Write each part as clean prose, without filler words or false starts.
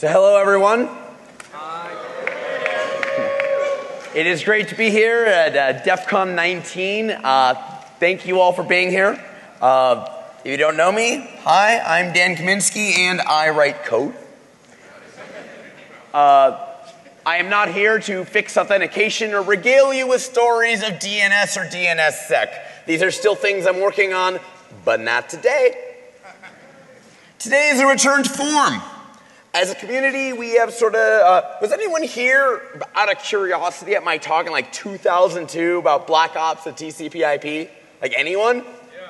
So hello, everyone. It is great to be here at DEFCON 19. Thank you all for being here. If you don't know me, hi, I'm Dan Kaminsky, and I write code. I am not here to fix authentication or regale you with stories of DNS or DNSSEC. These are still things I'm working on, but not today. Today is a return to form. As a community, we have sort of, was anyone here out of curiosity at my talk in like 2002 about Black Ops at TCPIP? Like anyone? Yeah.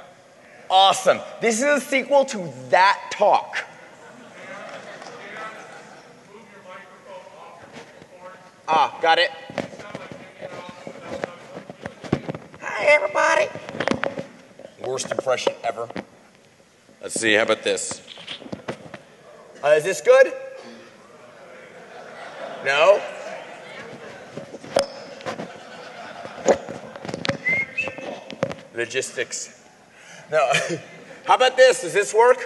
Awesome. This is a sequel to that talk. Ah, got it. Hi, everybody. Worst impression ever. Let's see, how about this? Is this good? No? Logistics. No. How about this? Does this work?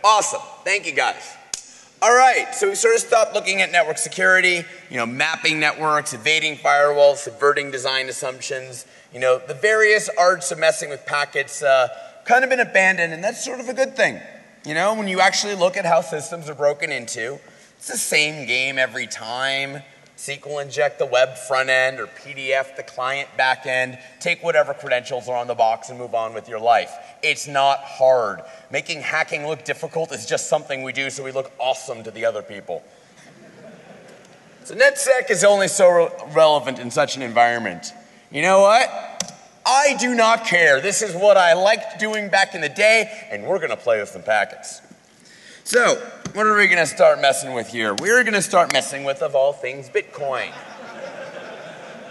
Awesome. Thank you, guys. All right, so we sort of stopped looking at network security, mapping networks, evading firewalls, subverting design assumptions. The various arts of messing with packets kind of been abandoned, and that's sort of a good thing. When you actually look at how systems are broken into, it's the same game every time. SQL inject the web front end or PDF the client back end. Take whatever credentials are on the box and move on with your life. It's not hard. Making hacking look difficult is just something we do so we look awesome to the other people. So NetSec is only so relevant in such an environment. You know what? I do not care. This is what I liked doing back in the day, and we're going to play with some packets. So, what are we going to start messing with here? We're going to start messing with, of all things, Bitcoin.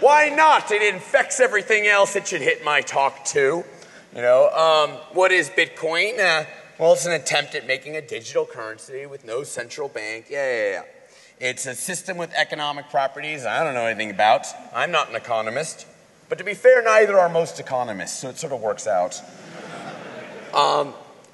Why not? It infects everything else. It should hit my talk too. What is Bitcoin? Well, it's an attempt at making a digital currency with no central bank. Yeah. It's a system with economic properties I don't know anything about. I'm not an economist. But to be fair, neither are most economists, so it sort of works out.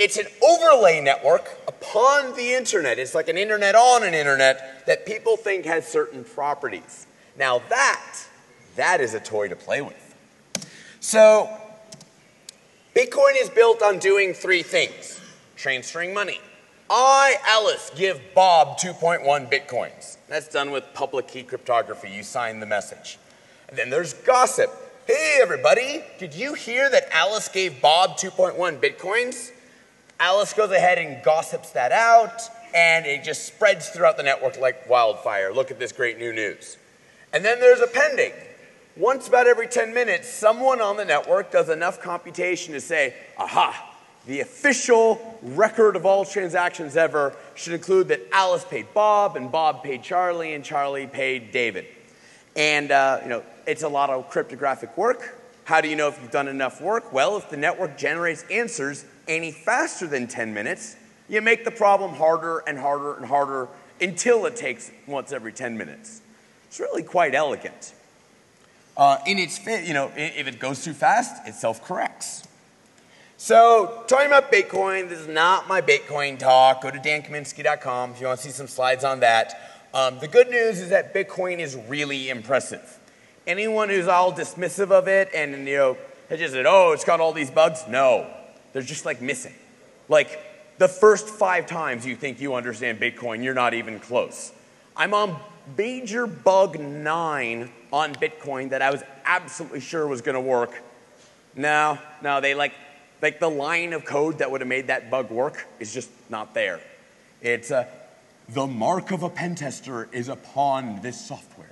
It's an overlay network upon the internet. It's like an internet on an internet that people think has certain properties. Now that is a toy to play with. So, Bitcoin is built on doing three things. Transferring money. I, Alice, give Bob 2.1 Bitcoins. That's done with public key cryptography. You sign the message. And then there's gossip. Hey, everybody, did you hear that Alice gave Bob 2.1 Bitcoins? Alice goes ahead and gossips that out, and it just spreads throughout the network like wildfire. Look at this great new news. And then there's appending. Once about every 10 minutes, someone on the network does enough computation to say, aha, the official record of all transactions ever should include that Alice paid Bob, and Bob paid Charlie, and Charlie paid David. And, it's a lot of cryptographic work. How do you know if you've done enough work? Well, if the network generates answers any faster than 10 minutes, you make the problem harder and harder and harder until it takes once every 10 minutes. It's really quite elegant. If it goes too fast, it self-corrects. So, talking about Bitcoin, this is not my Bitcoin talk. Go to dankaminsky.com if you want to see some slides on that. The good news is that Bitcoin is really impressive. Anyone who's all dismissive of it and, they just said, oh, it's got all these bugs. No, they're just like missing. Like the first 5 times you think you understand Bitcoin, you're not even close. I'm on major bug 9 on Bitcoin that I was absolutely sure was going to work. No, they like the line of code that would have made that bug work is just not there. It's the mark of a pen tester is upon this software.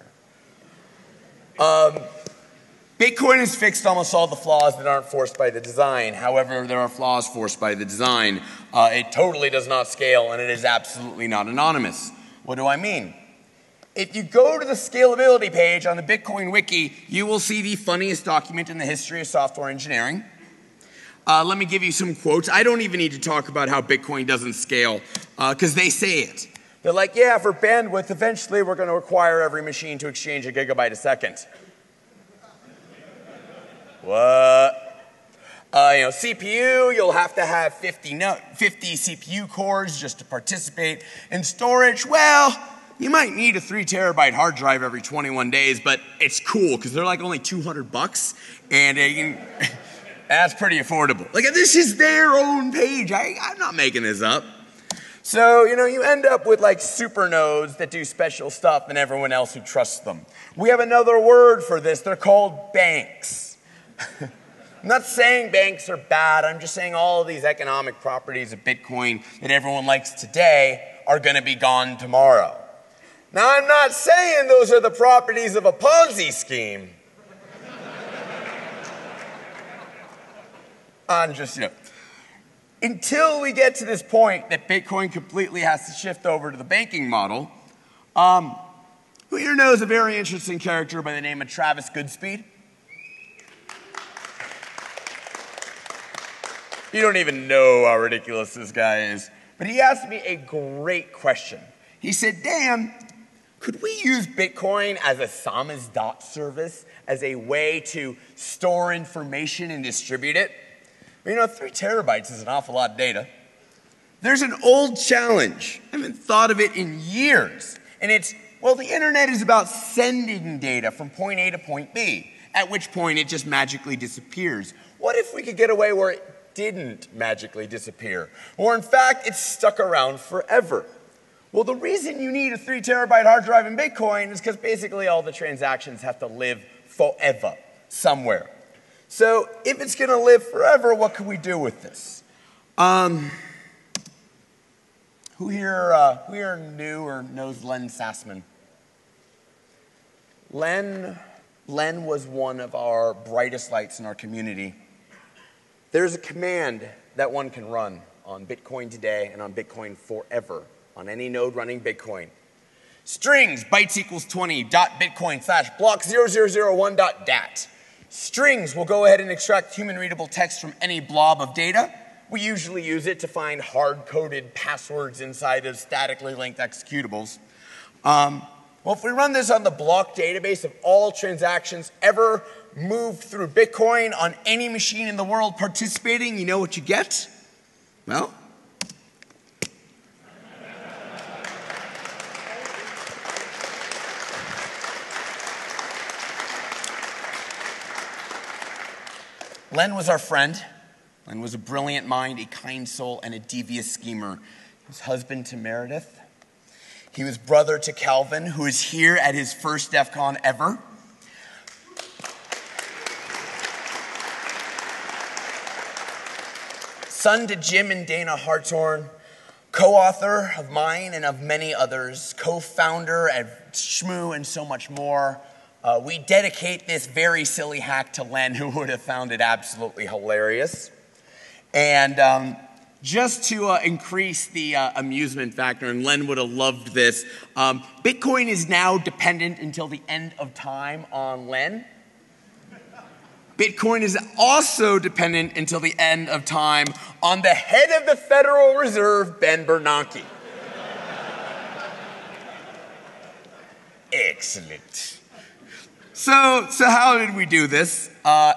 Bitcoin has fixed almost all the flaws that aren't forced by the design. However, there are flaws forced by the design. It totally does not scale, and it is absolutely not anonymous. What do I mean? If you go to the scalability page on the Bitcoin wiki, you will see the funniest document in the history of software engineering. Let me give you some quotes. I don't even need to talk about how Bitcoin doesn't scale, because they say it. They're like, yeah, for bandwidth, eventually we're going to require every machine to exchange a gigabyte a second. What? CPU, you'll have to have 50 CPU cores just to participate. In storage, well, you might need a 3 terabyte hard drive every 21 days, but it's cool because they're like only $200 and that's pretty affordable. Like, this is their own page. I'm not making this up. So, you end up with like super nodes that do special stuff and everyone else who trusts them. We have another word for this. They're called banks. I'm not saying banks are bad. I'm just saying all of these economic properties of Bitcoin that everyone likes today are going to be gone tomorrow. Now, I'm not saying those are the properties of a Ponzi scheme. I'm just, until we get to this point that Bitcoin completely has to shift over to the banking model, who here knows a very interesting character by the name of Travis Goodspeed? You don't even know how ridiculous this guy is. But he asked me a great question. He said, Dan, could we use Bitcoin as a samizdat service as a way to store information and distribute it? 3 terabytes is an awful lot of data. There's an old challenge. I haven't thought of it in years. And it's, the internet is about sending data from point A to point B, at which point it just magically disappears. What if we could get away where it didn't magically disappear? Or in fact, it's stuck around forever. Well, the reason you need a 3 terabyte hard drive in Bitcoin is because basically all the transactions have to live forever somewhere. So if it's going to live forever, what can we do with this? Who here knew or knows Len Sassman? Len was one of our brightest lights in our community. There's a command that one can run on Bitcoin today and on Bitcoin forever, on any node running Bitcoin. Strings, bytes equals 20, .bitcoin / block 0001.dat. Strings will go ahead and extract human-readable text from any blob of data. We usually use it to find hard-coded passwords inside of statically linked executables. If we run this on the block database of all transactions ever moved through Bitcoin on any machine in the world participating, you know what you get? Well, Len was our friend. Len was a brilliant mind, a kind soul, and a devious schemer. He was husband to Meredith. He was brother to Calvin, who is here at his first DEFCON ever. Son to Jim and Dana Hartshorn, co-author of mine and of many others, co-founder of Shmoo and so much more. We dedicate this very silly hack to Len, who would have found it absolutely hilarious. And just to increase the amusement factor, and Len would have loved this, Bitcoin is now dependent until the end of time on Len. Bitcoin is also dependent until the end of time on the head of the Federal Reserve, Ben Bernanke. Excellent. So how did we do this?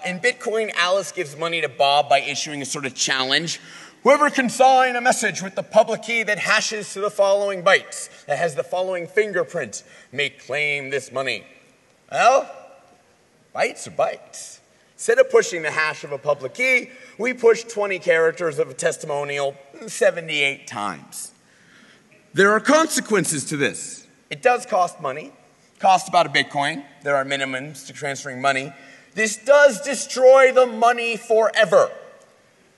In Bitcoin, Alice gives money to Bob by issuing a sort of challenge. Whoever can sign a message with the public key that hashes to the following bytes, that has the following fingerprint, may claim this money. Well, bytes are bytes. Instead of pushing the hash of a public key, we push 20 characters of a testimonial 78 times. There are consequences to this. It does cost money. Cost about a Bitcoin. There are minimums to transferring money. This does destroy the money forever.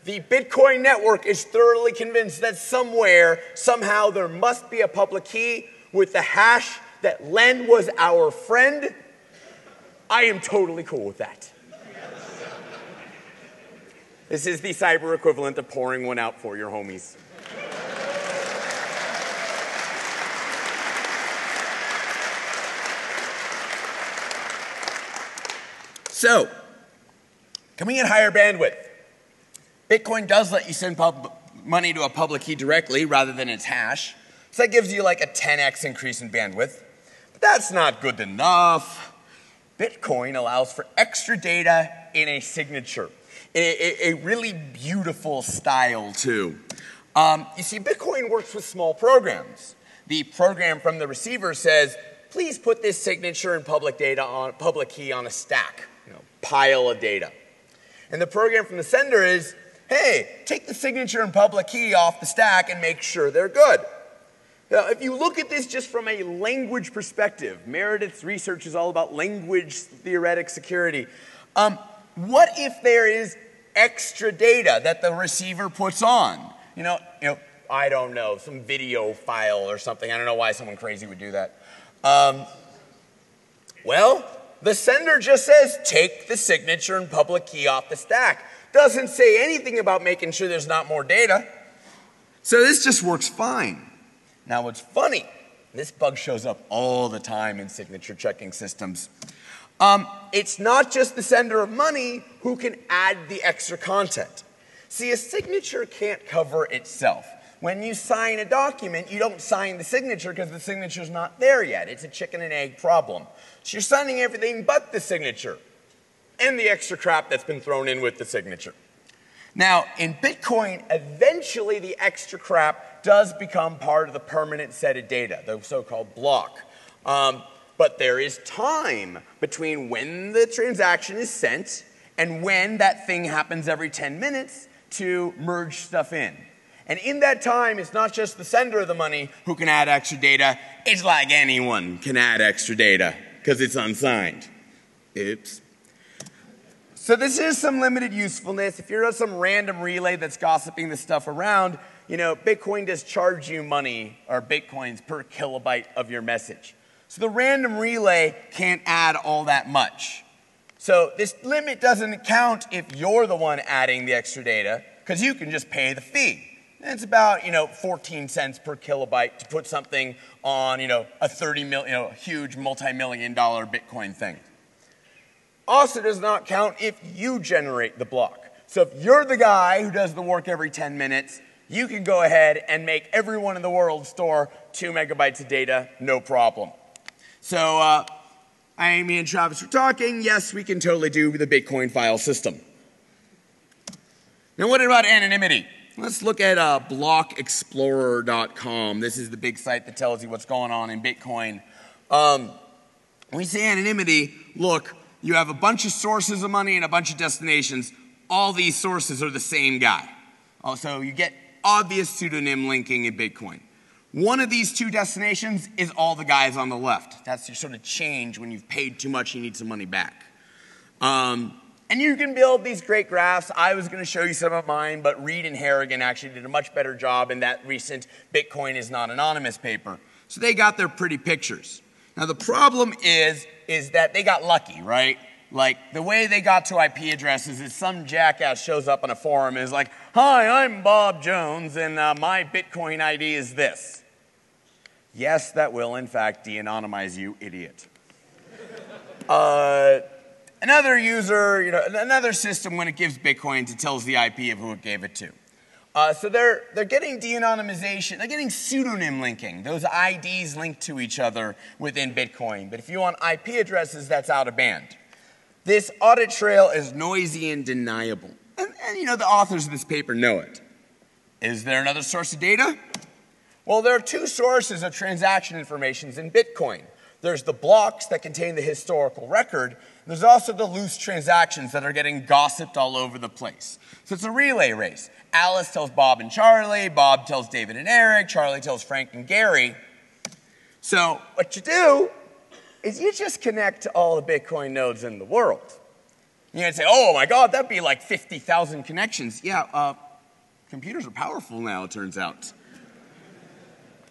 The Bitcoin network is thoroughly convinced that somewhere, somehow, there must be a public key with the hash that Len was our friend. I am totally cool with that. This is the cyber equivalent of pouring one out for your homies. So, can we get higher bandwidth? Bitcoin does let you send money to a public key directly rather than its hash. So that gives you like a 10x increase in bandwidth. But that's not good enough. Bitcoin allows for extra data in a signature. a really beautiful style, too. You see, Bitcoin works with small programs. The program from the receiver says, please put this signature and public key on a stack, pile of data. And the program from the sender is, hey, take the signature and public key off the stack and make sure they're good. Now, if you look at this just from a language perspective, Meredith's research is all about language theoretic security. What if there is extra data that the receiver puts on? I don't know, some video file or something. I don't know why someone crazy would do that. Well, the sender just says, take the signature and public key off the stack. Doesn't say anything about making sure there's not more data. So this just works fine. Now what's funny, this bug shows up all the time in signature checking systems. It's not just the sender of money who can add the extra content. See, a signature can't cover itself. When you sign a document, you don't sign the signature because the signature's not there yet. It's a chicken and egg problem. So you're signing everything but the signature and the extra crap that's been thrown in with the signature. Now, in Bitcoin, eventually the extra crap does become part of the permanent set of data, the so-called block. But there is time between when the transaction is sent and when that thing happens every 10 minutes to merge stuff in. And in that time, it's not just the sender of the money who can add extra data. It's like anyone can add extra data because it's unsigned. Oops. So this is some limited usefulness. If you're some random relay that's gossiping this stuff around, Bitcoin does charge you money, or Bitcoins, per kilobyte of your message. So the random relay can't add all that much. So this limit doesn't count if you're the one adding the extra data, because you can just pay the fee. And it's about, 14 cents per kilobyte to put something on, a 30 million, huge multi-million-dollar Bitcoin thing. Also does not count if you generate the block. So if you're the guy who does the work every 10 minutes, you can go ahead and make everyone in the world store 2 megabytes of data, no problem. So Amy and Travis were talking. Yes, we can totally do the Bitcoin file system. Now what about anonymity? Let's look at blockexplorer.com. This is the big site that tells you what's going on in Bitcoin. When we say anonymity, look, you have a bunch of sources of money and a bunch of destinations. All these sources are the same guy. Also, you get obvious pseudonym linking in Bitcoin. One of these two destinations is all the guys on the left. That's your sort of change when you've paid too much, you need some money back. And you can build these great graphs. I was going to show you some of mine, but Reed and Harrigan actually did a much better job in that recent Bitcoin is not anonymous paper. So they got their pretty pictures. Now the problem is that they got lucky, right? Like the way they got to IP addresses is some jackass shows up on a forum and is like, hi, I'm Bob Jones and my Bitcoin ID is this. Yes, that will in fact de-anonymize you, idiot. Another user, another system, when it gives Bitcoins, it tells the IP of who it gave it to. So they're getting de-anonymization, they're getting pseudonym linking. Those IDs link to each other within Bitcoin. But if you want IP addresses, that's out of band. This audit trail is noisy and deniable. And the authors of this paper know it. Is there another source of data? Well, there are two sources of transaction information in Bitcoin. There's the blocks that contain the historical record. There's also the loose transactions that are getting gossiped all over the place. So it's a relay race. Alice tells Bob and Charlie, Bob tells David and Eric, Charlie tells Frank and Gary. So what you do is you just connect to all the Bitcoin nodes in the world. You're going to say, oh my God, that'd be like 50,000 connections. Yeah, computers are powerful now, it turns out.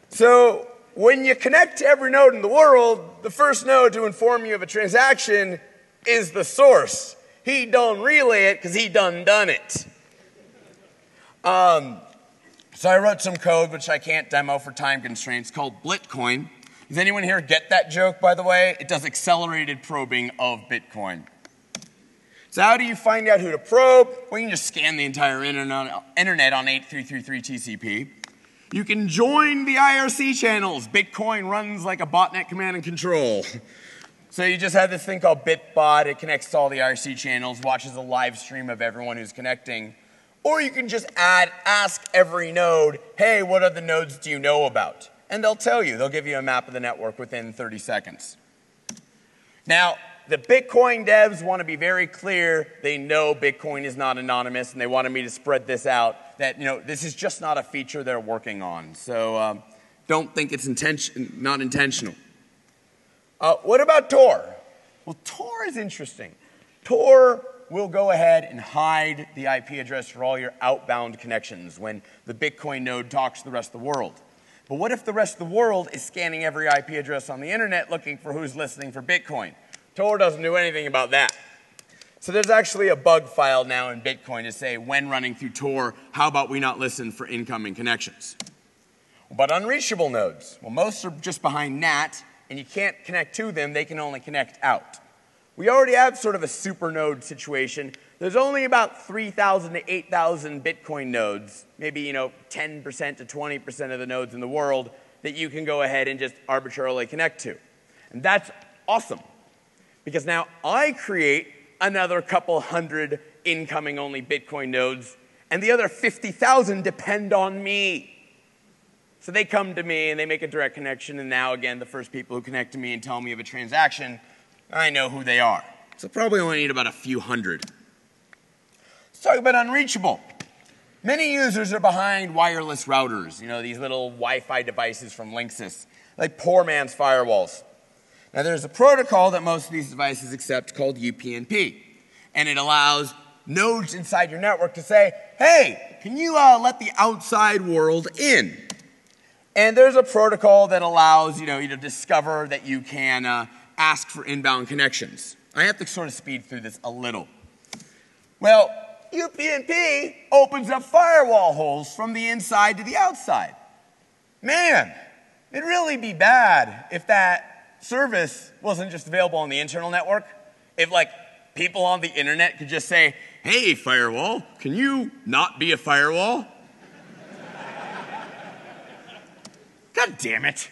So when you connect to every node in the world, the first node to inform you of a transaction is the source. He done relay it because he done it. So I wrote some code, which I can't demo for time constraints, called Blitcoin. Does anyone here get that joke, by the way? It does accelerated probing of Bitcoin. So how do you find out who to probe? Well, you can just scan the entire internet on 8333 TCP. You can join the IRC channels. Bitcoin runs like a botnet command and control. So you just have this thing called BitBot. It connects to all the IRC channels, watches a live stream of everyone who's connecting. Or you can just ask every node, hey, what other nodes do you know about? And they'll tell you. They'll give you a map of the network within 30 seconds. Now, the Bitcoin devs want to be very clear. They know Bitcoin is not anonymous, and they wanted me to spread this out, that this is just not a feature they're working on. So don't think it's not intentional. What about Tor? Well, Tor is interesting. Tor will go ahead and hide the IP address for all your outbound connections when the Bitcoin node talks to the rest of the world. But what if the rest of the world is scanning every IP address on the internet looking for who's listening for Bitcoin? Tor doesn't do anything about that. So there's actually a bug file now in Bitcoin to say, when running through Tor, how about we not listen for incoming connections? But unreachable nodes, well, most are just behind NAT, and you can't connect to them, they can only connect out. We already have sort of a super node situation. There's only about 3,000 to 8,000 Bitcoin nodes, maybe 10% to 20% of the nodes in the world that you can go ahead and just arbitrarily connect to. And that's awesome, because now I create another couple hundred incoming only Bitcoin nodes, and the other 50,000 depend on me. So they come to me and they make a direct connection, and now again, the first people who connect to me and tell me of a transaction, I know who they are. So probably only need about a few hundred. Let's talk about unreachable. Many users are behind wireless routers, these little Wi-Fi devices from Linksys, like poor man's firewalls. Now there's a protocol that most of these devices accept called UPnP, and it allows nodes inside your network to say, hey, can you let the outside world in? And there's a protocol that allows you to discover that you can ask for inbound connections. I have to sort of speed through this a little. Well, UPnP opens up firewall holes from the inside to the outside. Man, it'd really be bad if that service wasn't just available on the internal network. If people on the internet could just say, hey, firewall, can you not be a firewall? God damn it.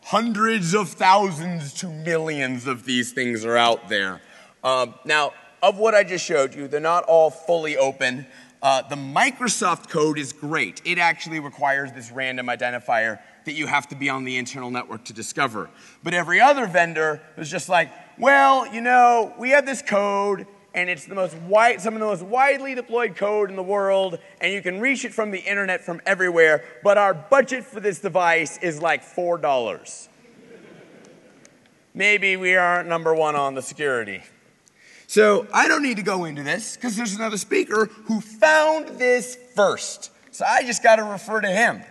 Hundreds of thousands to millions of these things are out there. Now, of what I just showed you, they're not all fully open. The Microsoft code is great. It actually requires this random identifier that you have to be on the internal network to discover. But every other vendor is just like, well, we have this code, and it's some of the most widely deployed code in the world, and you can reach it from the internet from everywhere, but our budget for this device is like $4. Maybe we aren't number one on the security. So I don't need to go into this, because there's another speaker who found this first. So I just got to refer to him.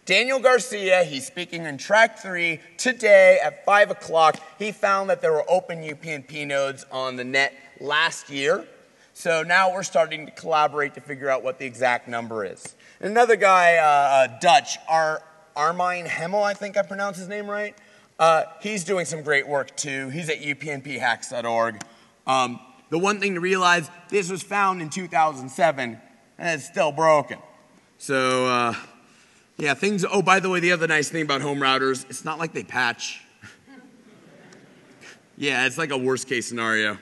Daniel Garcia, he's speaking in track 3 today at 5 o'clock. He found that there were open UPnP nodes on the net last year. So now we're starting to collaborate to figure out what the exact number is. Another guy, Dutch, Armine Hemmel, I think I pronounced his name right. He's doing some great work too. He's at upnphacks.org. The one thing to realize, this was found in 2007 and it's still broken. So, yeah, oh, by the way, the other nice thing about home routers, it's not like they patch. Yeah, it's like a worst case scenario.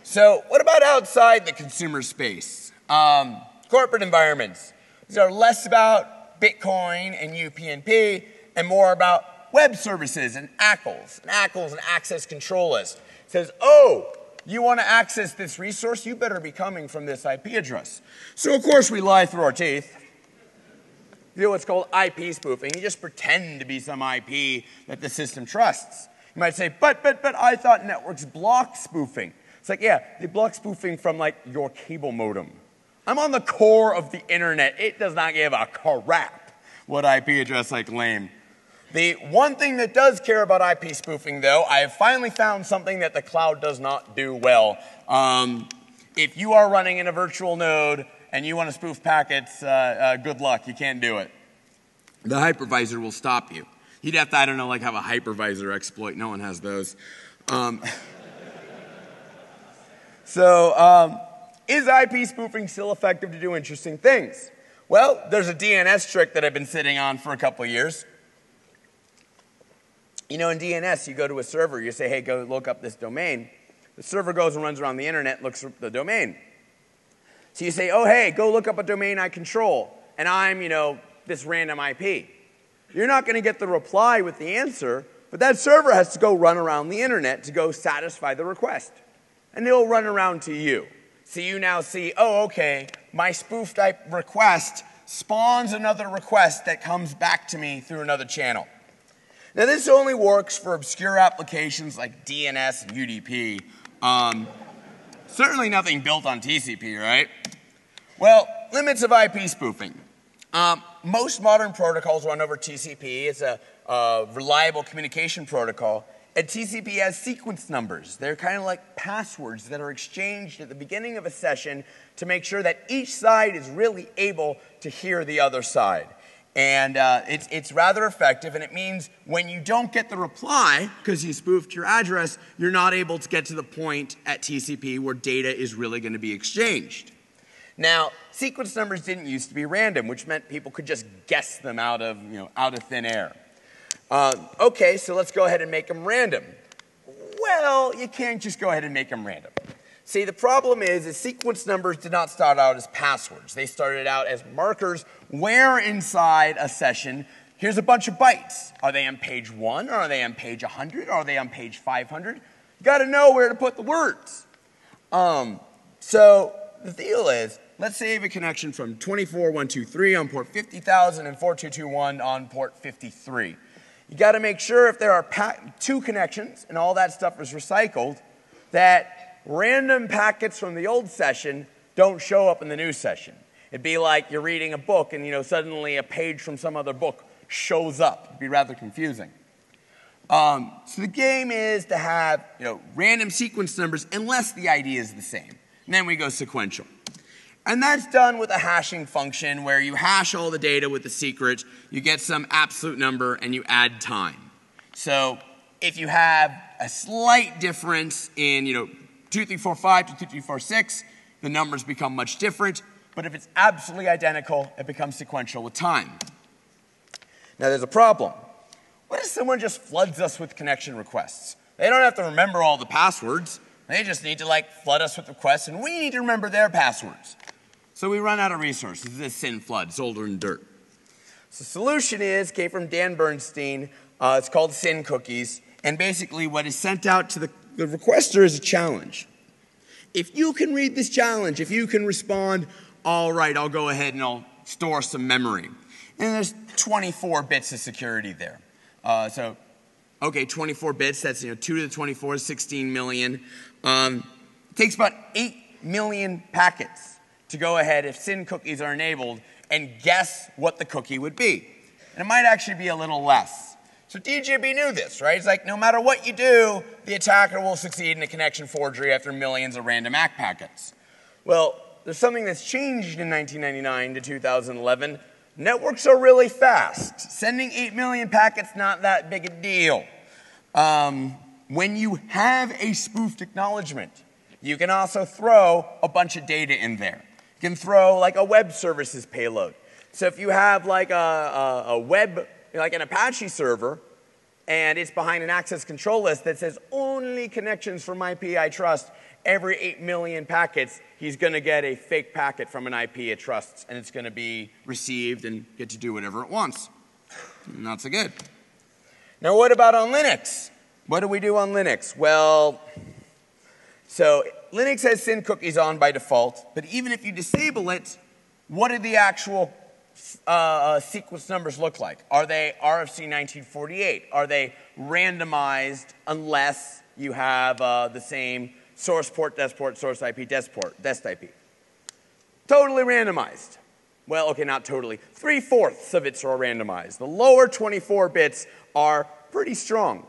So what about outside the consumer space? Corporate environments. These are less about Bitcoin and UPnP and more about web services and ACLs. And ACLs and access control list. It says, oh, you want to access this resource? You better be coming from this IP address. So, of course, we lie through our teeth. You do what's called IP spoofing. You just pretend to be some IP that the system trusts. You might say, but I thought networks block spoofing. It's like, yeah, they block spoofing from your cable modem. I'm on the core of the internet. It does not give a crap what IP address I claim. The one thing that does care about IP spoofing, though, I have finally found something that the cloud does not do well. If you are running in a virtual node and you want to spoof packets, good luck. You can't do it. The hypervisor will stop you. You'd have to, I don't know, have a hypervisor exploit. No one has those. Is IP spoofing still effective to do interesting things? Well, there's a DNS trick that I've been sitting on for a couple of years. You know, in DNS, you go to a server, you say, hey, go look up this domain. The server goes and runs around the internet and looks up the domain. So you say, oh, hey, go look up a domain I control, and I'm, this random IP. You're not going to get the reply with the answer, but that server has to go run around the internet to go satisfy the request. And it'll run around to you. So you now see, oh, okay, my spoof type request spawns another request that comes back to me through another channel. Now, this only works for obscure applications like DNS and UDP. Certainly nothing built on TCP, right? Well, limits of IP spoofing. Most modern protocols run over TCP. It's a reliable communication protocol. And TCP has sequence numbers. They're kind of like passwords that are exchanged at the beginning of a session to make sure that each side is really able to hear the other side. And it's rather effective, and it means when you don't get the reply, because you spoofed your address, you're not able to get to the point at TCP where data is really going to be exchanged. Now, sequence numbers didn't used to be random, which meant people could just guess them out of thin air. Okay, so let's go ahead and make them random. Well, you can't just go ahead and make them random. See, the problem is sequence numbers did not start out as passwords. They started out as markers where inside a session, here's a bunch of bytes. Are they on page 1, or are they on page 100, or are they on page 500? You got to know where to put the words. So the deal is, let's say you have a connection from 24123 on port 50,000 and 4221 on port 53. You got to make sure if there are two connections and all that stuff is recycled, that random packets from the old session don't show up in the new session. It'd be like you're reading a book and suddenly a page from some other book shows up. It'd be rather confusing. So the game is to have random sequence numbers unless the ID is the same. And then we go sequential. And that's done with a hashing function where you hash all the data with the secret, you get some absolute number, and you add time. So if you have a slight difference in 2345 to 2346, the numbers become much different. But if it's absolutely identical, it becomes sequential with time. Now there's a problem. What if someone just floods us with connection requests? They don't have to remember all the passwords. They just need to flood us with requests, and we need to remember their passwords. So we run out of resources. This is a SYN flood. It's older than dirt. So the solution came from Dan Bernstein. It's called SYN cookies. And basically what is sent out to the requester is a challenge. If you can read this challenge, if you can respond, all right, I'll go ahead and I'll store some memory. And there's 24 bits of security there. Okay, 24 bits, that's 2 to the 24 is 16 million. It takes about 8 million packets to go ahead, if SYN cookies are enabled, and guess what the cookie would be. And it might actually be a little less. So DJB knew this, right? It's like no matter what you do, the attacker will succeed in a connection forgery after millions of random ACK packets. Well, there's something that's changed in 1999 to 2011. Networks are really fast. Sending 8 million packets, not that big a deal. When you have a spoofed acknowledgement, you can also throw a bunch of data in there. You can throw a web services payload. So if you have a web, like an Apache server, and it's behind an access control list that says only connections from IP I trust, every 8 million packets, he's going to get a fake packet from an IP it trusts, and it's going to be received and get to do whatever it wants. Not so good. Now what about on Linux? What do we do on Linux? Well, so Linux has SYN cookies on by default, but even if you disable it, what do the actual sequence numbers look like? Are they RFC 1948? Are they randomized unless you have the same source port, dest port, source IP, dest port, dest IP? Totally randomized. Well, okay, not totally. 3/4 of it are randomized. The lower 24 bits are pretty strong.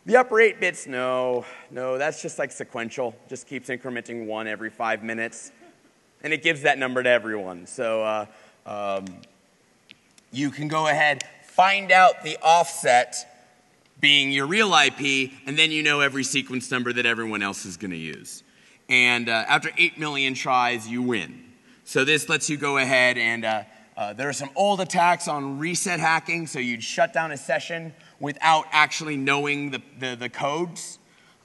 The upper 8 bits, no, that's just sequential. Just keeps incrementing 1 every 5 minutes. And it gives that number to everyone. So you can go ahead, find out the offset being your real IP, and then you know every sequence number that everyone else is going to use. And after 8 million tries, you win. So this lets you go ahead and There are some old attacks on reset hacking, so you'd shut down a session without actually knowing the codes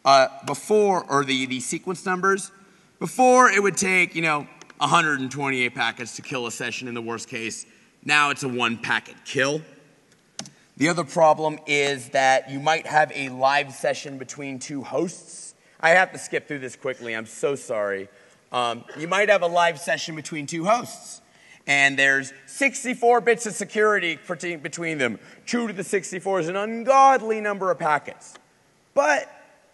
or the sequence numbers. Before, it would take, 128 packets to kill a session in the worst case. Now it's a 1-packet kill. The other problem is that you might have a live session between two hosts. I have to skip through this quickly. I'm so sorry. You might have a live session between two hosts, and there's 64 bits of security between them. 2 to the 64 is an ungodly number of packets. But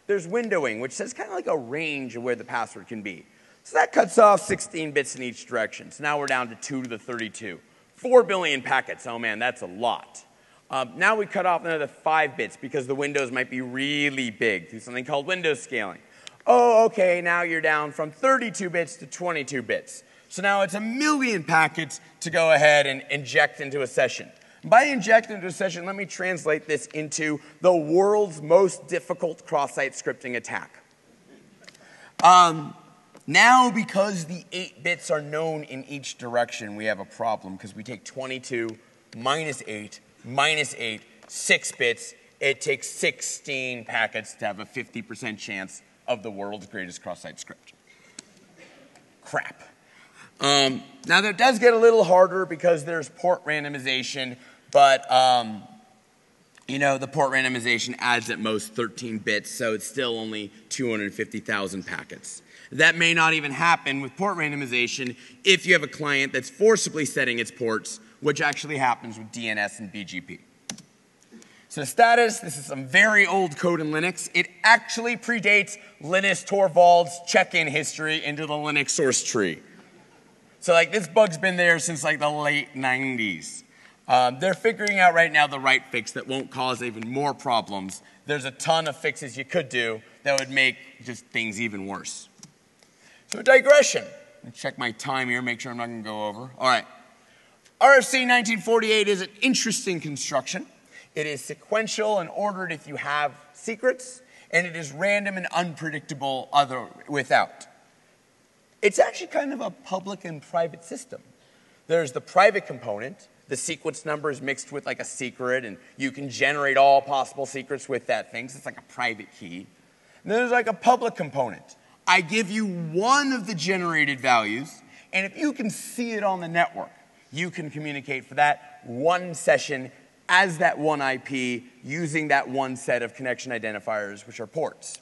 there's windowing, which says kind of like a range of where the password can be. So that cuts off 16 bits in each direction. So now we're down to 2 to the 32. 4 billion packets. Oh man, that's a lot. Now we cut off another 5 bits because the windows might be really big through something called window scaling. Oh, okay, now you're down from 32 bits to 22 bits. So now it's 1 million packets to go ahead and inject into a session. By inject into a session, let me translate this into the world's most difficult cross-site scripting attack. Now, because the 8 bits are known in each direction, we have a problem because we take 22 minus 8 minus 8, 6 bits. It takes 16 packets to have a 50% chance of the world's greatest cross-site script. Crap. Now, that does get a little harder because there's port randomization, but, the port randomization adds at most 13 bits, so it's still only 250,000 packets. That may not even happen with port randomization if you have a client that's forcibly setting its ports, which actually happens with DNS and BGP. So status, this is some very old code in Linux. It actually predates Linus Torvalds' check-in history into the Linux source tree. So this bug's been there since the late 90s. They're figuring out right now the right fix that won't cause even more problems. There's a ton of fixes you could do that would make just things even worse. So digression. Let me check my time here, make sure I'm not going to go over. All right. RFC 1948 is an interesting construction. It is sequential and ordered if you have secrets, and it is random and unpredictable without. It's actually kind of a public and private system. There's the private component. The sequence number is mixed with a secret, and you can generate all possible secrets with that thing. So it's like a private key. And then there's a public component. I give you one of the generated values, and if you can see it on the network, you can communicate for that one session as that one IP using that one set of connection identifiers, which are ports.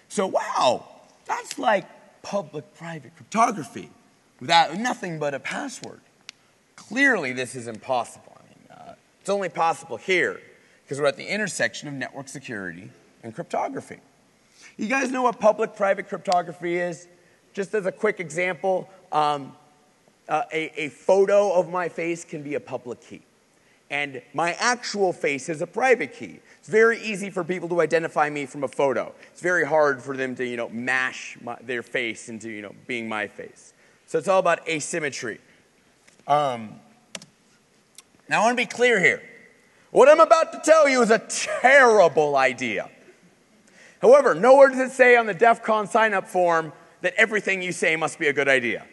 So wow, that's like public-private cryptography without nothing but a password. Clearly, this is impossible. It's only possible here because we're at the intersection of network security and cryptography. You guys know what public-private cryptography is? Just as a quick example, a photo of my face can be a public key. And my actual face is a private key. It's very easy for people to identify me from a photo. It's very hard for them to, mash their face into, being my face. So it's all about asymmetry. Now, I want to be clear here. What I'm about to tell you is a terrible idea. However, nowhere does it say on the DEFCON sign-up form that everything you say must be a good idea.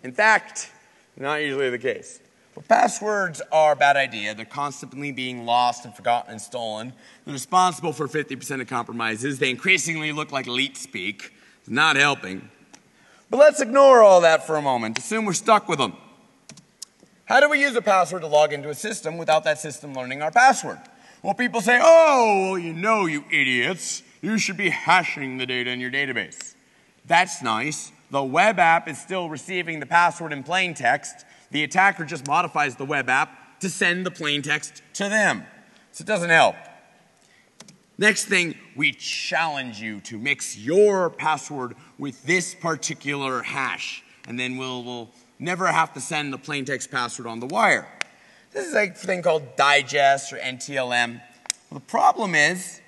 In fact, not usually the case. But passwords are a bad idea. They're constantly being lost and forgotten and stolen. They're responsible for 50% of compromises. They increasingly look like elite speak. It's not helping. But let's ignore all that for a moment. Assume we're stuck with them. How do we use a password to log into a system without that system learning our password? Well, people say, oh, well, you idiots. You should be hashing the data in your database. That's nice. The web app is still receiving the password in plain text. The attacker just modifies the web app to send the plain text to them. So it doesn't help. Next thing, we challenge you to mix your password with this particular hash. And then we'll never have to send the plain text password on the wire. This is a thing called digest or NTLM. Well, the problem is,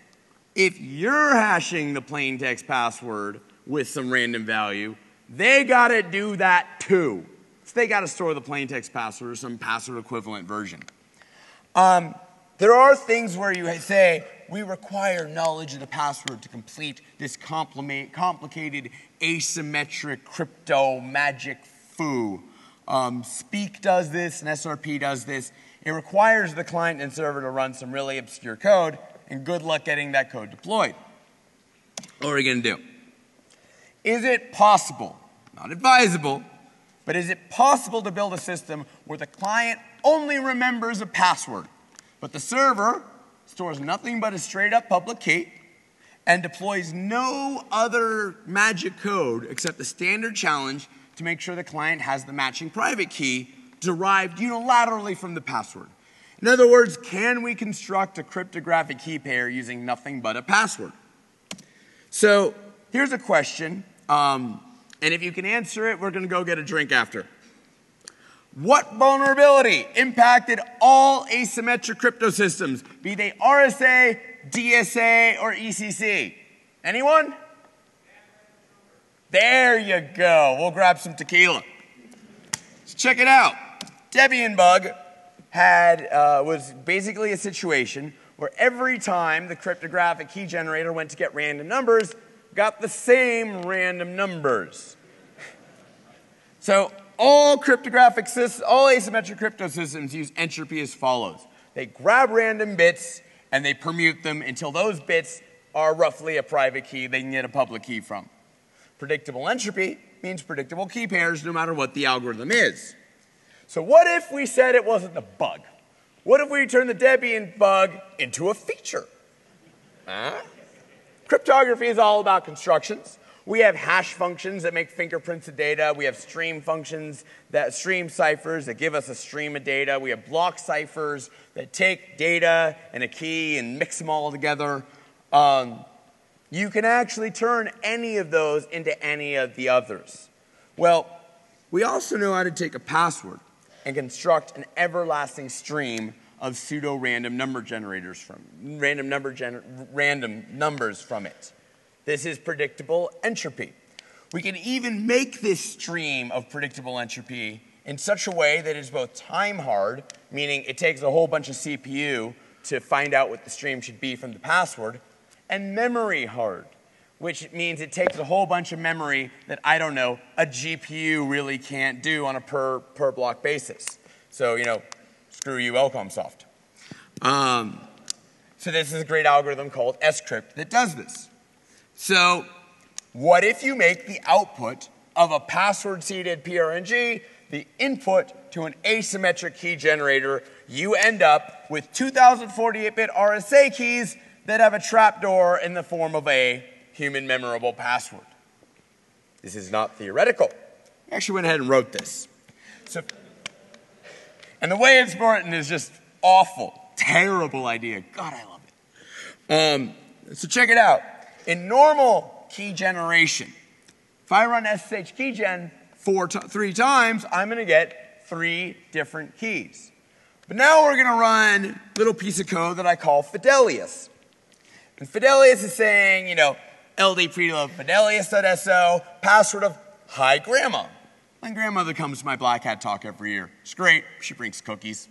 if you're hashing the plain text password with some random value, they got to do that too. So they got to store the plain text password or some password equivalent version. There are things where you say, we require knowledge of the password to complete this complicated asymmetric crypto magic foo. Speak does this, and SRP does this. It requires the client and server to run some really obscure code, and good luck getting that code deployed. What are we going to do? Is it possible, not advisable, but is it possible to build a system where the client only remembers a password, but the server stores nothing but a straight up public key and deploys no other magic code except the standard challenge to make sure the client has the matching private key derived unilaterally from the password? In other words, can we construct a cryptographic key pair using nothing but a password? So here's a question, and if you can answer it, we're going to go get a drink after. What vulnerability impacted all asymmetric crypto systems, be they RSA, DSA, or ECC? Anyone? There you go. We'll grab some tequila. Let's check it out. Debian bug was basically a situation where every time the cryptographic key generator went to get random numbers, got the same random numbers. So all asymmetric crypto systems use entropy as follows. They grab random bits and they permute them until those bits are roughly a private key they can get a public key from. Predictable entropy means predictable key pairs no matter what the algorithm is. So what if we said it wasn't a bug? What if we turned the Debian bug into a feature? Cryptography is all about constructions. We have hash functions that make fingerprints of data. We have stream functions, stream ciphers that give us a stream of data. We have block ciphers that take data and a key and mix them all together. You can actually turn any of those into any of the others. Well, we also know how to take a password and construct an everlasting stream of pseudo-random number generators from random numbers from it. This is predictable entropy. We can even make this stream of predictable entropy in such a way that it's both time-hard, meaning it takes a whole bunch of CPU to find out what the stream should be from the password, and memory-hard, which means it takes a whole bunch of memory that, I don't know, a GPU really can't do on a per block basis. So, screw you, Elcomsoft. So this is a great algorithm called scrypt that does this. So what if you make the output of a password-seeded PRNG the input to an asymmetric key generator? You end up with 2048-bit RSA keys that have a trapdoor in the form of a human memorable password. This is not theoretical. I actually went ahead and wrote this. And the way it's written is just awful, terrible idea. God, I love it. So check it out. In normal key generation, if I run SSH keygen 3 times, I'm going to get 3 different keys. But now we're going to run a little piece of code that I call Fidelius. And Fidelius is saying, LD preload Fidelius.so, password of hi grandma. My grandmother comes to my Black Hat talk every year. It's great. She brings cookies.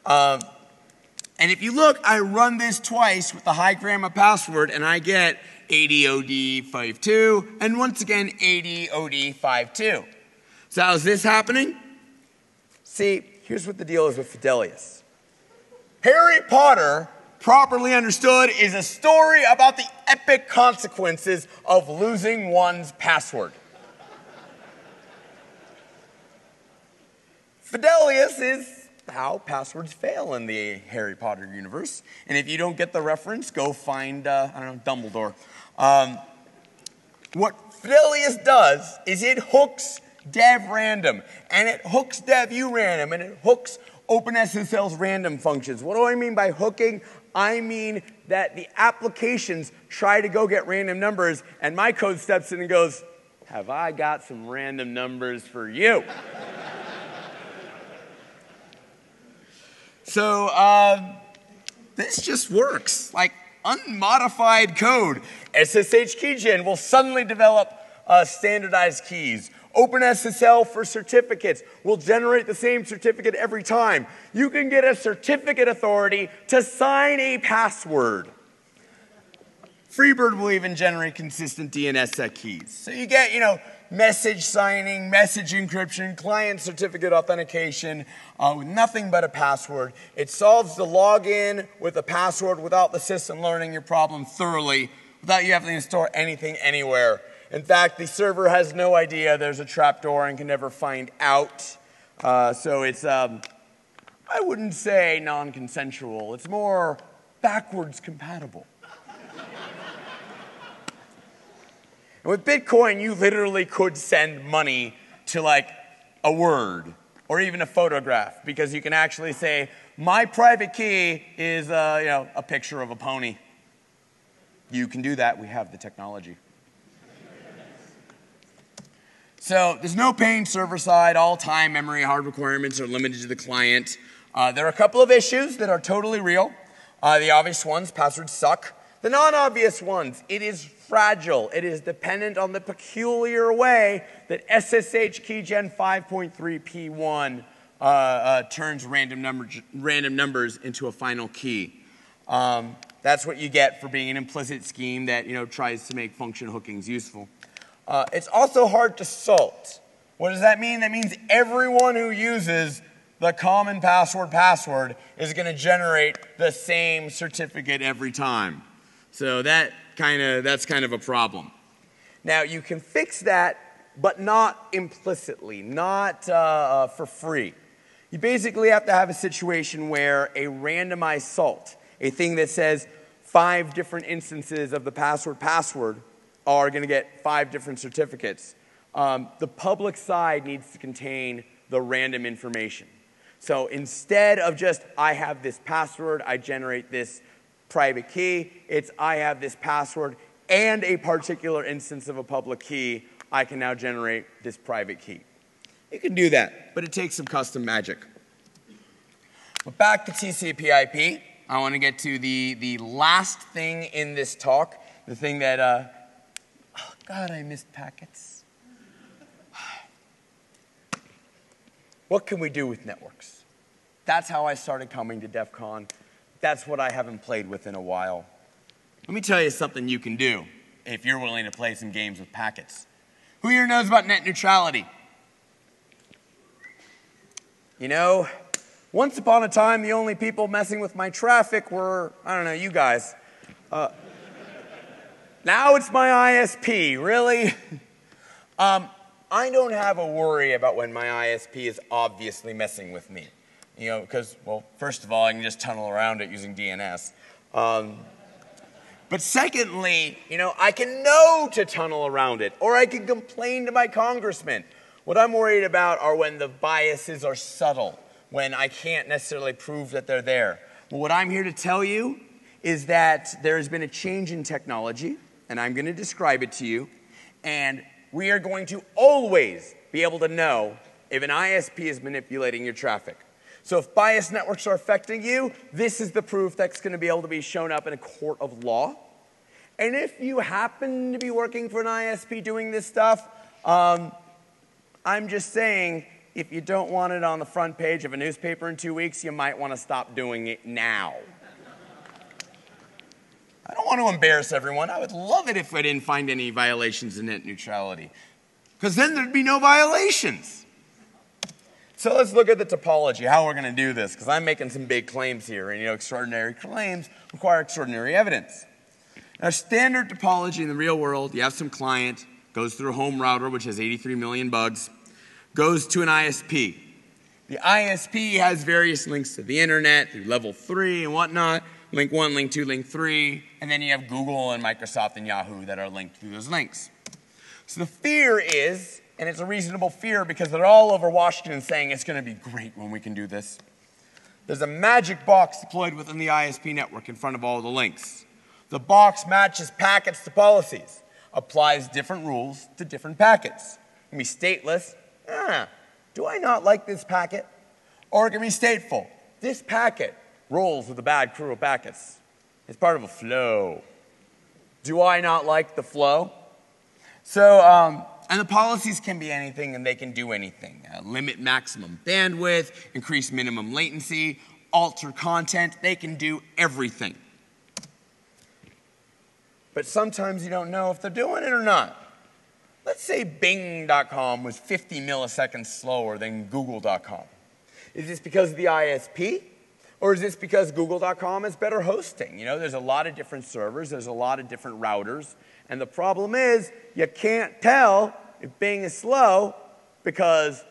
And if you look, I run this twice with the hi grandma password, and I get ADOD52, and once again, ADOD52. So how's this happening? See, here's what the deal is with Fidelius. Harry Potter, properly understood, is a story about the epic consequences of losing one's password. Fidelius is how passwords fail in the Harry Potter universe. And if you don't get the reference, go find, Dumbledore. What Fidelius does is it hooks dev random, and it hooks dev urandom, and it hooks OpenSSL's random functions. What do I mean by hooking? I mean that the applications try to go get random numbers, and my code steps in and goes, have I got some random numbers for you? So this just works. Like unmodified code. SSH keygen will suddenly develop standardized keys. OpenSSL for certificates will generate the same certificate every time. You can get a certificate authority to sign a password. Freebird will even generate consistent DNSSEC keys. So you get, message signing, message encryption, client certificate authentication with nothing but a password. It solves the login with a password without the system learning your problem thoroughly, without you having to store anything anywhere. In fact, the server has no idea there's a trapdoor and can never find out. So it's, I wouldn't say non-consensual. It's more backwards compatible. And with Bitcoin, you literally could send money to like a word or even a photograph, because you can actually say, my private key is a picture of a pony. You can do that. We have the technology. So there's no pain server side. All time, memory, hard requirements are limited to the client. There are a couple of issues that are totally real. The obvious ones, passwords suck. The non-obvious ones, it is fragile. It is dependent on the peculiar way that SSH keygen 5.3p1 turns random numbers into a final key. That's what you get for being an implicit scheme that tries to make function hookings useful. It's also hard to salt. What does that mean? That means everyone who uses the common password is going to generate the same certificate every time. So that's kind of a problem. Now you can fix that, but not implicitly, not for free. You basically have to have a situation where a randomized salt, a thing that says 5 different instances of the password are going to get 5 different certificates. The public side needs to contain the random information. So instead of just, I have this password, I generate this private key, it's I have this password and a particular instance of a public key, I can now generate this private key. You can do that, but it takes some custom magic. But back to TCPIP, I want to get to the last thing in this talk, the thing that, oh God, I missed packets. What can we do with networks? That's how I started coming to DEF CON. That's what I haven't played with in a while. Let me tell you something you can do if you're willing to play some games with packets. Who here knows about net neutrality? Once upon a time, the only people messing with my traffic were, I don't know, you guys. Now it's my ISP, really? I don't have a worry about when my ISP is obviously messing with me. Because, well, first of all, I can just tunnel around it using DNS. But secondly, I can know to tunnel around it, or I can complain to my congressman. What I'm worried about are when the biases are subtle, when I can't necessarily prove that they're there. Well, what I'm here to tell you is that there has been a change in technology, and I'm going to describe it to you, and we are going to always be able to know if an ISP is manipulating your traffic. So if biased networks are affecting you, this is the proof that's going to be able to be shown up in a court of law. And if you happen to be working for an ISP doing this stuff, I'm just saying, if you don't want it on the front page of a newspaper in 2 weeks, you might want to stop doing it now. I don't want to embarrass everyone. I would love it if I didn't find any violations of net neutrality, because then there'd be no violations. So let's look at the topology, how we're going to do this, because I'm making some big claims here, and extraordinary claims require extraordinary evidence. Now, standard topology in the real world, you have some client, goes through a home router, which has 83 million bugs, goes to an ISP. The ISP has various links to the internet through level 3 and whatnot, link 1, link 2, link 3, and then you have Google and Microsoft and Yahoo that are linked through those links. So the fear is, and it's a reasonable fear because they're all over Washington saying it's going to be great when we can do this. There's a magic box deployed within the ISP network in front of all the links. The box matches packets to policies, applies different rules to different packets. It can be stateless, do I not like this packet? Or it can be stateful. This packet rolls with a bad crew of packets. It's part of a flow. Do I not like the flow? So, and the policies can be anything and they can do anything. Limit maximum bandwidth, increase minimum latency, alter content, they can do everything. But sometimes you don't know if they're doing it or not. Let's say Bing.com was 50 milliseconds slower than Google.com. Is this because of the ISP? Or is this because Google.com has better hosting? You know, there's a lot of different servers, there's a lot of different routers, and the problem is you can't tell if Bing is slow because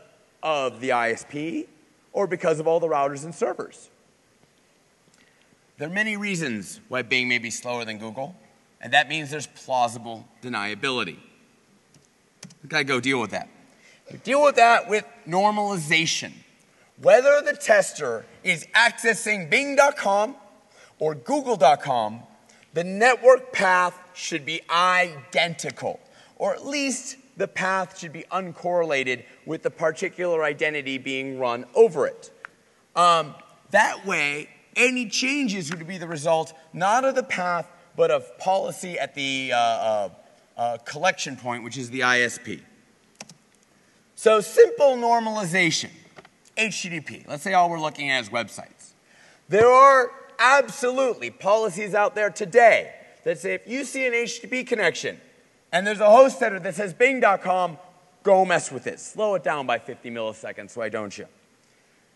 of the ISP or because of all the routers and servers. There are many reasons why Bing may be slower than Google, and that means there's plausible deniability. We've got to go deal with that. We deal with that with normalization. Whether the tester is accessing Bing.com or Google.com, the network path should be identical, or at least the path should be uncorrelated with the particular identity being run over it. That way, any changes would be the result not of the path, but of policy at the collection point, which is the ISP. So simple normalization. HTTP. Let's say all we're looking at is websites. There are absolutely policies out there today that say if you see an HTTP connection and there's a host header that says Bing.com, go mess with it. Slow it down by 50 milliseconds, why don't you?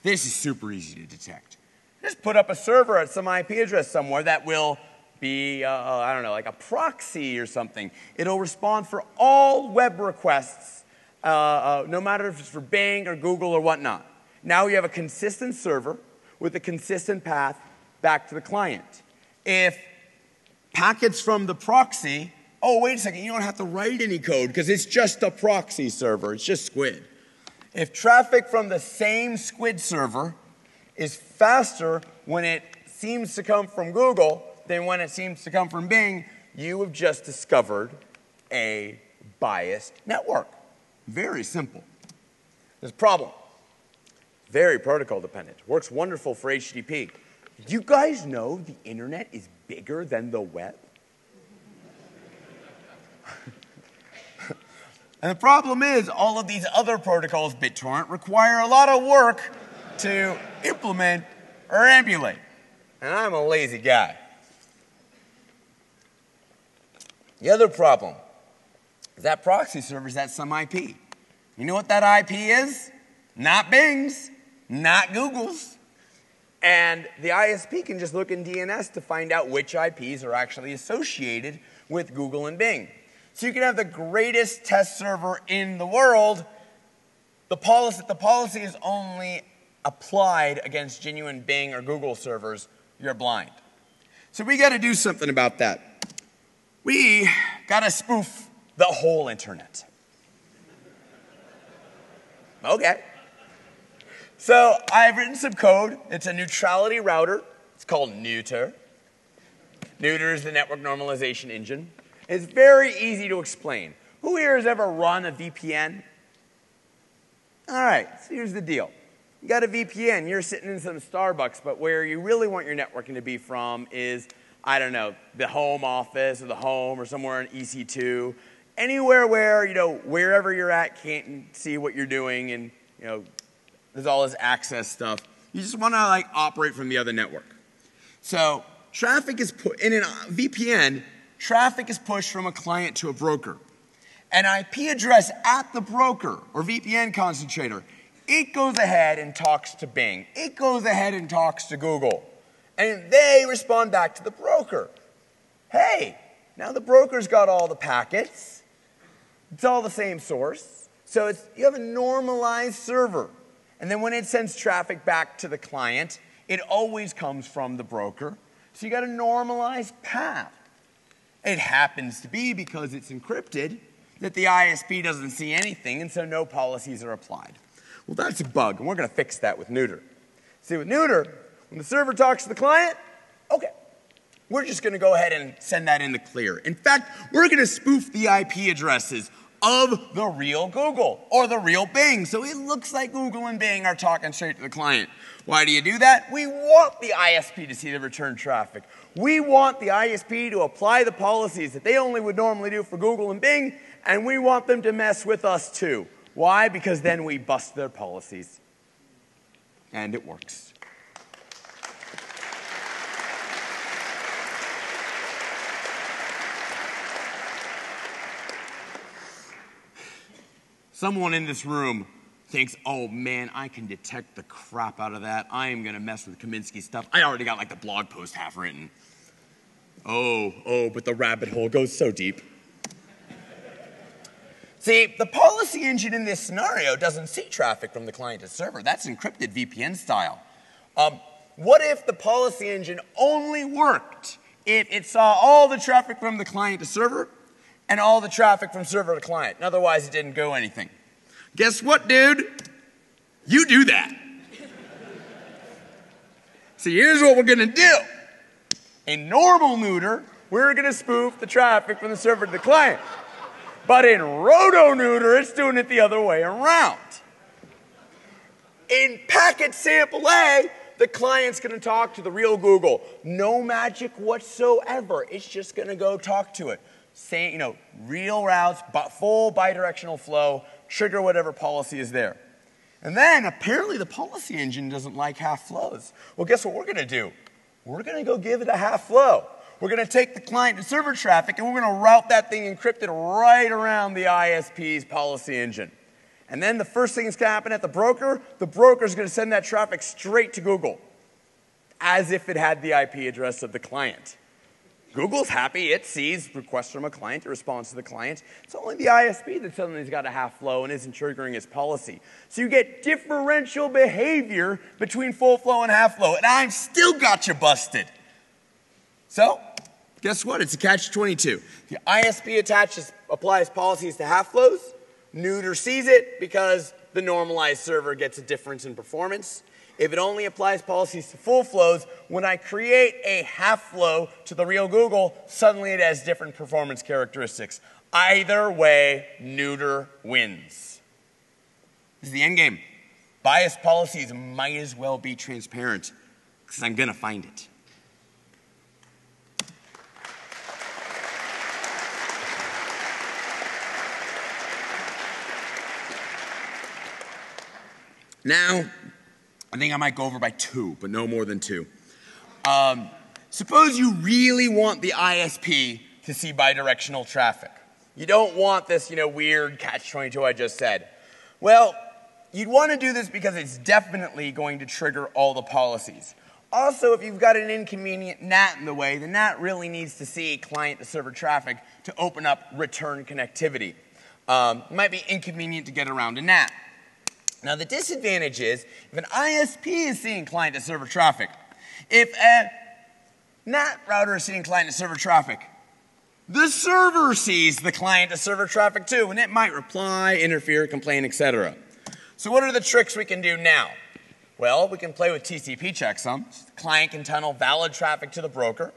This is super easy to detect. Just put up a server at some IP address somewhere that will be, I don't know, like a proxy or something. It'll respond for all web requests, no matter if it's for Bing or Google or whatnot. Now you have a consistent server with a consistent path back to the client. If packets from the proxy, oh, wait a second, you don't have to write any code because it's just a proxy server, it's just Squid. If traffic from the same Squid server is faster when it seems to come from Google than when it seems to come from Bing, you have just discovered a biased network. Very simple. There's a problem. Very protocol dependent. Works wonderful for HTTP. Did you guys know the internet is bigger than the web? And the problem is all of these other protocols, BitTorrent, require a lot of work to implement or emulate. And I'm a lazy guy. The other problem is that proxy server is at some IP. You know what that IP is? Not Bing's, not Google's. And the ISP can just look in DNS to find out which IPs are actually associated with Google and Bing. So you can have the greatest test server in the world. The policy is only applied against genuine Bing or Google servers. You're blind. So we got to do something about that. We got to spoof the whole internet. Okay. So I've written some code. It's a neutrality router. It's called Neuter. Neuter is the network normalization engine. It's very easy to explain. Who here has ever run a VPN? All right, so here's the deal. You got a VPN, you're sitting in some Starbucks, but where you really want your networking to be from is, I don't know, the home office or the home or somewhere in EC2. Anywhere where, wherever you're at can't see what you're doing and, there's all this access stuff. You just want to operate from the other network. So traffic is put in a VPN. Traffic is pushed from a client to a broker. An IP address at the broker or VPN concentrator, it goes ahead and talks to Bing. It goes ahead and talks to Google. And they respond back to the broker. Hey, now the broker's got all the packets. It's all the same source. So you have a normalized server. And then when it sends traffic back to the client, it always comes from the broker. So you got a normalized path. It happens to be, because it's encrypted, that the ISP doesn't see anything, and so no policies are applied. Well, that's a bug, and we're going to fix that with Neuter. See, with Neuter, when the server talks to the client, okay, we're just going to go ahead and send that in the clear. In fact, we're going to spoof the IP addresses of the real Google or the real Bing, so it looks like Google and Bing are talking straight to the client. Why do you do that? We want the ISP to see the return traffic. We want the ISP to apply the policies that they only would normally do for Google and Bing, and we want them to mess with us too. Why? Because then we bust their policies. And it works. Someone in this room thinks, oh man, I can detect the crap out of that. I am going to mess with Kaminsky stuff. I already got like the blog post half written. Oh, but the rabbit hole goes so deep. See, the policy engine in this scenario doesn't see traffic from the client to server. That's encrypted VPN style. What if the policy engine only worked if it saw all the traffic from the client to server and all the traffic from server to client, and otherwise it didn't go anything? Guess what, dude? You do that. So here's what we're going to do. In normal neuter, we're going to spoof the traffic from the server to the client. But in roto-neuter, it's doing it the other way around. In packet sample A, the client's going to talk to the real Google. No magic whatsoever. It's just going to go talk to it. Say, real routes, but full bidirectional flow, trigger whatever policy is there. And then apparently the policy engine doesn't like half flows. Well, guess what we're going to do? We're going to go give it a half flow. We're going to take the client to server traffic and we're going to route that thing encrypted right around the ISP's policy engine. And then the first thing that's going to happen at the broker's going to send that traffic straight to Google, as if it had the IP address of the client. Google's happy. It sees requests from a client. It responds to the client. It's only the ISP that suddenly has got a half flow and isn't triggering its policy. So you get differential behavior between full flow and half flow. And I've still got you busted. So guess what? It's a catch-22. The ISP applies policies to half flows. Neuter sees it because the normalized server gets a difference in performance. If it only applies policies to full flows, when I create a half flow to the real Google, suddenly it has different performance characteristics. Either way, neuter wins. This is the end game. Bias policies might as well be transparent because I'm going to find it. Now, I think I might go over by 2, but no more than 2. Suppose you really want the ISP to see bidirectional traffic. You don't want this, weird catch-22 I just said. Well, you'd want to do this because it's definitely going to trigger all the policies. Also, if you've got an inconvenient NAT in the way, the NAT really needs to see client-to-server traffic to open up return connectivity. It might be inconvenient to get around a NAT. Now, the disadvantage is, if an ISP is seeing client-to-server traffic, if a NAT router is seeing client-to-server traffic, the server sees the client-to-server traffic too, and it might reply, interfere, complain, etc. So what are the tricks we can do now? Well, we can play with TCP checksums. The client can tunnel valid traffic to the broker,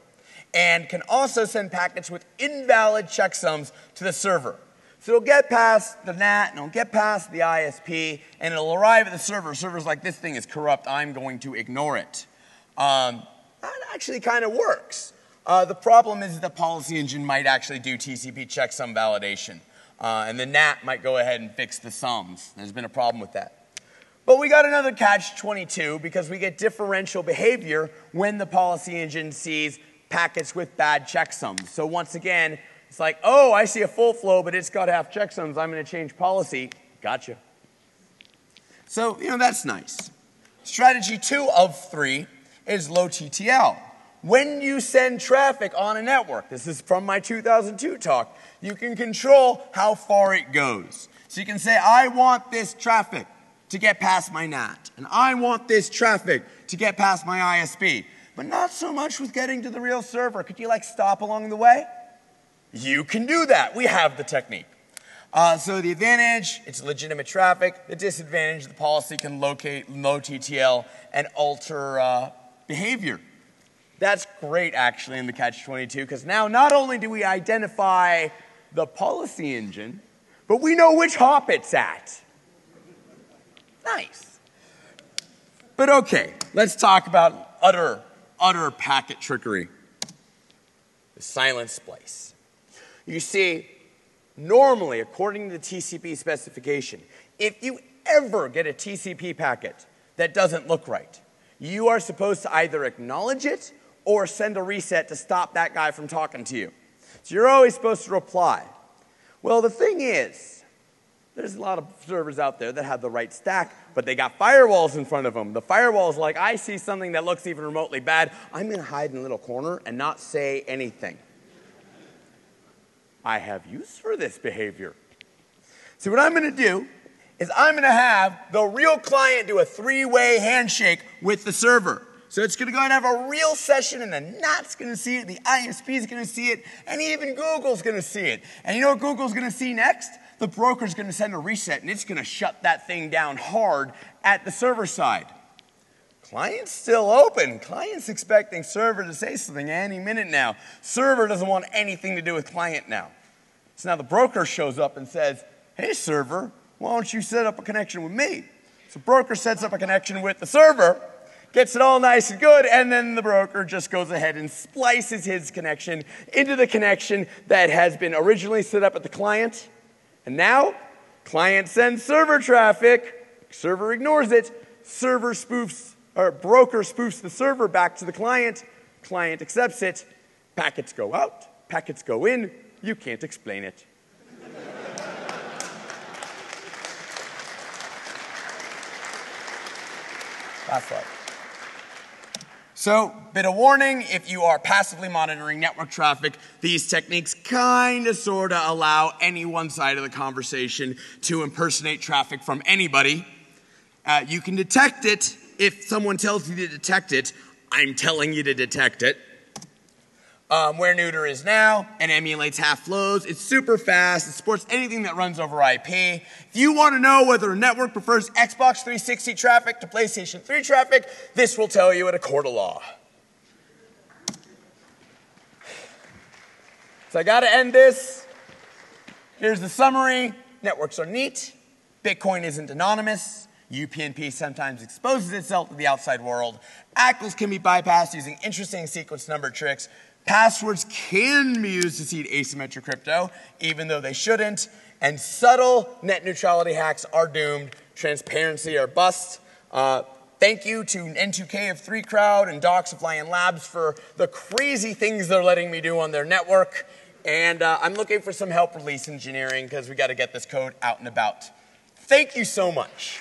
and can also send packets with invalid checksums to the server. So it'll get past the NAT, and it'll get past the ISP, and it'll arrive at the server. Server's like, this thing is corrupt, I'm going to ignore it. That actually kind of works. The problem is the policy engine might actually do TCP checksum validation. And the NAT might go ahead and fix the sums. There's been a problem with that. But we got another catch-22 because we get differential behavior when the policy engine sees packets with bad checksums. So once again, it's like, oh, I see a full flow, but it's got half checksums. I'm going to change policy. Gotcha. So, that's nice. Strategy 2 of 3 is low TTL. When you send traffic on a network, this is from my 2002 talk, you can control how far it goes. So you can say, I want this traffic to get past my NAT, and I want this traffic to get past my ISP, but not so much with getting to the real server. Could you stop along the way? You can do that. We have the technique. So the advantage, it's legitimate traffic. The disadvantage, the policy can locate low TTL and alter behavior. That's great, actually, in the catch-22, because now not only do we identify the policy engine, but we know which hop it's at. Nice. But okay, let's talk about utter packet trickery. The silent splice. You see, normally, according to the TCP specification, if you ever get a TCP packet that doesn't look right, you are supposed to either acknowledge it or send a reset to stop that guy from talking to you. So you're always supposed to reply. Well, the thing is, There's a lot of servers out there that have the right stack, but they got firewalls in front of them. The firewall's like, I see something that looks even remotely bad, I'm going to hide in a little corner and not say anything. I have use for this behavior. So what I'm going to do is I'm going to have the real client do a three-way handshake with the server. So it's going to go and have a real session, and the NAT's going to see it, the ISP's going to see it, and even Google's going to see it. And you know what Google's going to see next? The broker's going to send a reset, and it's going to shut that thing down hard at the server side. Client's still open. Client's expecting server to say something any minute now. Server doesn't want anything to do with client now. So now the broker shows up and says, hey, server, why don't you set up a connection with me? So broker sets up a connection with the server, gets it all nice and good, and then the broker just goes ahead and splices his connection into the connection that has been originally set up at the client. And now, client sends server traffic, server ignores it, server spoofs, or broker spoofs the server back to the client accepts it, packets go out, packets go in, you can't explain it. Last slide. So, bit of warning, if you are passively monitoring network traffic, these techniques kind of sort of allow any one side of the conversation to impersonate traffic from anybody. You can detect it if someone tells you to detect it. I'm telling you to detect it. Where neuter is now and emulates half flows. It's super fast. It supports anything that runs over IP. If you want to know whether a network prefers Xbox 360 traffic to PlayStation 3 traffic, this will tell you at a court of law. So I got to end this. Here's the summary. Networks are neat. Bitcoin isn't anonymous. UPnP sometimes exposes itself to the outside world. ACLs can be bypassed using interesting sequence number tricks. Passwords can be used to seed asymmetric crypto, even though they shouldn't. And subtle net neutrality hacks are doomed. Transparency or bust. Thank you to N2K of 3 Crowd and Docs of Lion Labs for the crazy things they're letting me do on their network. And I'm looking for some help release engineering because we got to get this code out and about. Thank you so much.